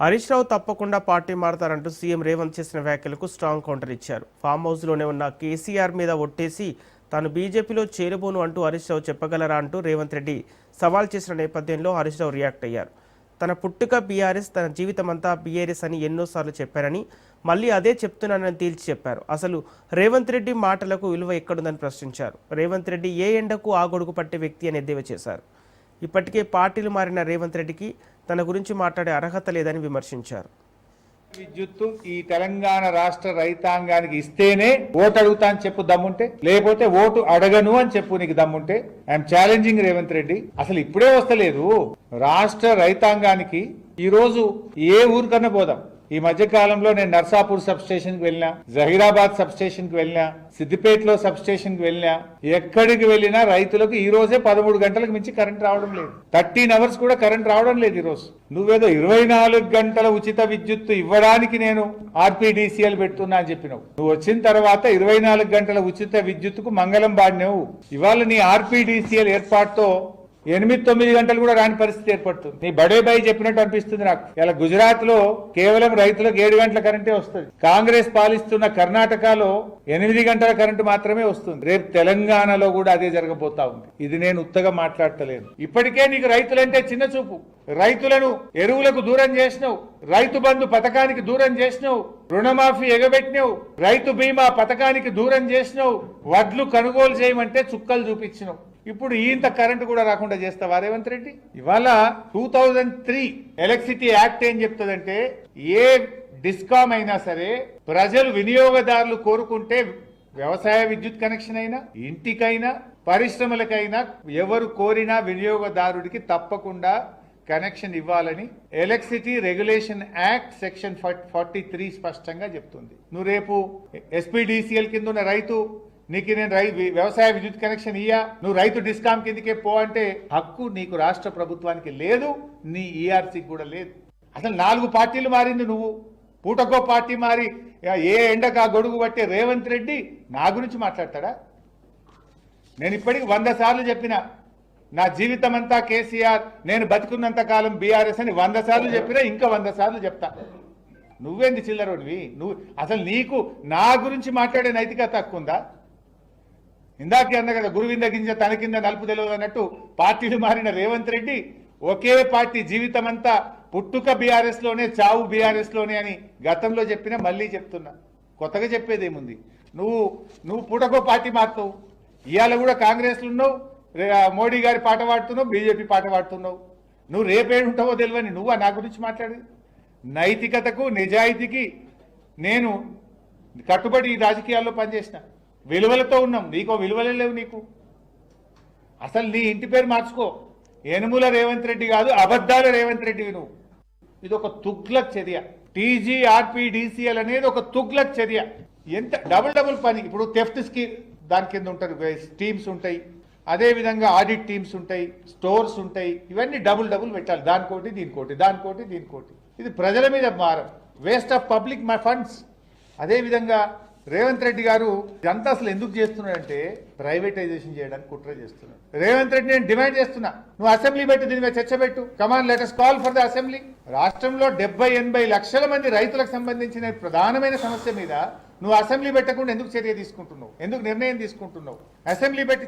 హరీష్ రావు తప్పకుండా party మారతారంటూ CM Revanth చేసిన వ్యాఖ్యలకు స్ట్రాంగ్ కౌంటర్ ఇచ్చారు. ఫామ్ హౌస్లోనే ఉన్న కేసీఆర్ మీద ఒట్టేసి తాను బీజేపీలో చేరబోను అంటూ హరీష్ రావు చెప్పగలరా అంటూ రేవంత్ రెడ్డి సవాల్ చేసిన నేపథ్యంలో హరీష్ రావు రియాక్ట్ అయ్యారు. తన పుట్టుక బీఆర్ఎస్, తన జీవితమంతా బీఆర్ఎస్ అని ఎన్నోసార్లు చెప్పారని మళ్ళీ అదే చెప్తున్నానని తేల్చి చెప్పారు. అసలు రేవంత్ రెడ్డి మాటలకు విలువ ఎక్కడుందని ప్రశ్నించారు. రేవంత్ రెడ్డి ఏ ఎండకు ఆ గొడుగు పట్టే వ్యక్తి అని ఎద్దేవా చేశారు. ఇప్పటికే పార్టీలు మారిన రేవంత్ రెడ్డికి తన గురించి మాట్లాడే అర్హత లేదని విమర్శించారు. విద్యుత్తు ఈ తెలంగాణ రాష్ట్ర రైతాంగానికి ఇస్తేనే ఓటు అడుగుతా అని చెప్పు దమ్ముంటే, లేకపోతే ఓటు అడగను అని చెప్పు నీకు దమ్ముంటే. I'm challenging Revanth Reddy. అసలు ఇప్పుడే వస్తలేదు రాష్ట్ర రైతాంగానికి. ఈ రోజు ఏ ఊరికన్నా పోదాం. ఈ మధ్య కాలంలో నేను నర్సాపూర్ సబ్ స్టేషన్ కి వెళ్ళినా, జహీరాబాద్ సబ్ స్టేషన్ కి వెళ్ళినా, సిద్దిపేటలో సబ్ స్టేషన్ కి వెళ్ళినా, ఎక్కడికి వెళ్ళినా రైతులకు ఈ రోజే 13 గంటలకు మించి కరెంట్ రావడం లేదు. 13 అవర్స్ కూడా కరెంట్ రావడం లేదు. ఈ రోజు నువ్వేదో 24 గంటల ఉచిత విద్యుత్తు ఇవ్వడానికి నేను ఆర్పీడీసీఎల్ పెడుతున్నా అని చెప్పినావు. నువ్వు వచ్చిన తర్వాత 24 గంటల ఉచిత విద్యుత్తుకు మంగళం పాడినావు. ఇవాళ నీ ఆర్పీడీసీఎల్ ఏర్పాటుతో 8-9 గంటలు కూడా రాని పరిస్థితి ఏర్పడుతుంది. నీ బడే బాయ్ చెప్పినట్టు అనిపిస్తుంది నాకు. ఇలా గుజరాత్ లో కేవలం రైతులకు 7 గంటల కరెంటే వస్తుంది. కాంగ్రెస్ పాలిస్తున్న కర్ణాటకలో 8 గంటల కరెంటు మాత్రమే వస్తుంది. రేపు తెలంగాణలో కూడా అదే జరగబోతా ఉంది. ఇది నేను ఉత్తగా మాట్లాడతలేను. ఇప్పటికే నీకు రైతులంటే చిన్న చూపు. రైతులను ఎరువులకు దూరం చేసినావు, రైతు బంధు పథకానికి దూరం చేసినావు, రుణమాఫీ ఎగబెట్టినావు, రైతు బీమా పథకానికి దూరం చేసినావు, వడ్లు కొనుగోలు చేయమంటే చుక్కలు చూపించినావు. ఇప్పుడు ఇంత కరెంటు కూడా రాకుండా చేస్తావా రేవంత్ రెడ్డి? ఇవాళ 2003 ఎలక్ట్రిసిటీ యాక్ట్ ఏం చెప్తుందంటే, ఏ డిస్కామ్ అయినా సరే ప్రజలు వినియోగదారులు కోరుకుంటే, వ్యవసాయ విద్యుత్ కనెక్షన్ అయినా, ఇంటికైనా, పరిశ్రమలకైనా ఎవరు కోరినా వినియోగదారుడికి తప్పకుండా కనెక్షన్ ఇవ్వాలని ఎలక్ట్రిసిటీ రెగ్యులేషన్ యాక్ట్ సెక్షన్ 43 స్పష్టంగా చెప్తుంది. నువ్వు రేపు ఎస్పీడీసీఎల్ కింద ఉన్న రైతు, నీకు నేను వ్యవసాయ విద్యుత్ కనెక్షన్ ఇయ్యా, నువ్వు రైతు డిస్కామ్ కిందకే పో అంటే హక్కు నీకు రాష్ట్ర ప్రభుత్వానికి లేదు, నీ ఈఆర్సీకి కూడా లేదు. అసలు 4 పార్టీలు మారింది. నువ్వు పూటకో పార్టీ మారి ఏ ఎండకు ఆ గొడుగు పట్టే రేవంత్ రెడ్డి నా గురించి మాట్లాడతాడా? నేను ఇప్పటికి 100 సార్లు చెప్పిన, నా జీవితం అంతా కేసీఆర్, నేను బతికున్నంత కాలం బీఆర్ఎస్ అని 100 సార్లు చెప్పినా, ఇంకా 100 సార్లు చెప్తా. నువ్వేంది చిల్లరోడివి? నువ్వు అసలు నీకు నా గురించి మాట్లాడే నైతికత తక్కువ ఉందా? ఇందాకే అన్న కదా, గురువింద గింజ తన కింద నలుపు తెలియదు అన్నట్టు పార్టీలు మారిన రేవంత్ రెడ్డి ఒకే పార్టీ జీవితం అంతా పుట్టుక బీఆర్ఎస్ లోనే, చావు బీఆర్ఎస్ లోనే అని గతంలో చెప్పినా మళ్ళీ చెప్తున్నా. కొత్తగా చెప్పేదేముంది? నువ్వు పుట్టకో పార్టీ మారుతావు. ఇవాళ కూడా కాంగ్రెస్లో ఉన్నావు, మోడీ గారి పాట పాడుతున్నావు, బీజేపీ పాట పాడుతున్నావు. నువ్వు రేపేడు ఉంటావో తెలియని నువ్వు నా గురించి మాట్లాడేది? నైతికతకు, నిజాయితీకి నేను కట్టుబడి ఈ రాజకీయాల్లో పనిచేసిన, విలువలతో ఉన్నాం. నీకో విలువలే లేవు. నీకు అసలు నీ ఇంటి పేరు మార్చుకో. యనుమల రేవంత్ రెడ్డి కాదు, అబద్ధాల రేవంత్ రెడ్డివి నువ్వు. ఇది ఒక తుగ్లక్ చర్య. టీజీఆర్పీడీసీఎల్ అనేది ఒక తుగ్లక్ చర్య. ఎంత డబుల్ పని. ఇప్పుడు థెఫ్ట్ స్కీమ్ దాని కింద ఉంటారు, టీమ్స్ ఉంటాయి, అదేవిధంగా ఆడిట్ టీమ్స్ ఉంటాయి, స్టోర్స్ ఉంటాయి. ఇవన్నీ డబుల్ పెట్టాలి. దానికోటి దీనికోటి, దానికోటి దీనికోటి. ఇది ప్రజల మీద భారం, waste of public my funds. అదేవిధంగా రేవంత్ రెడ్డి గారు ఇదంతా అసలు ఎందుకు చేస్తున్నాడంటే, ప్రైవేటైజేషన్ చేయడానికి కుట్ర చేస్తున్నాడు. రేవంత్ రెడ్డి నేను డిమాండ్ చేస్తున్నా, నువ్వు అసెంబ్లీ పెట్టు, దీని మీద చర్చ పెట్టు. Come on, let us call for the assembly. రాష్ట్రంలో 70-80 లక్షల మంది రైతులకు సంబంధించిన ప్రధానమైన సమస్య మీద నువ్వు అసెంబ్లీ పెట్టకుండా ఎందుకు చర్య తీసుకుంటున్నావు? ఎందుకు నిర్ణయం తీసుకుంటున్నావు? అసెంబ్లీ పెట్టి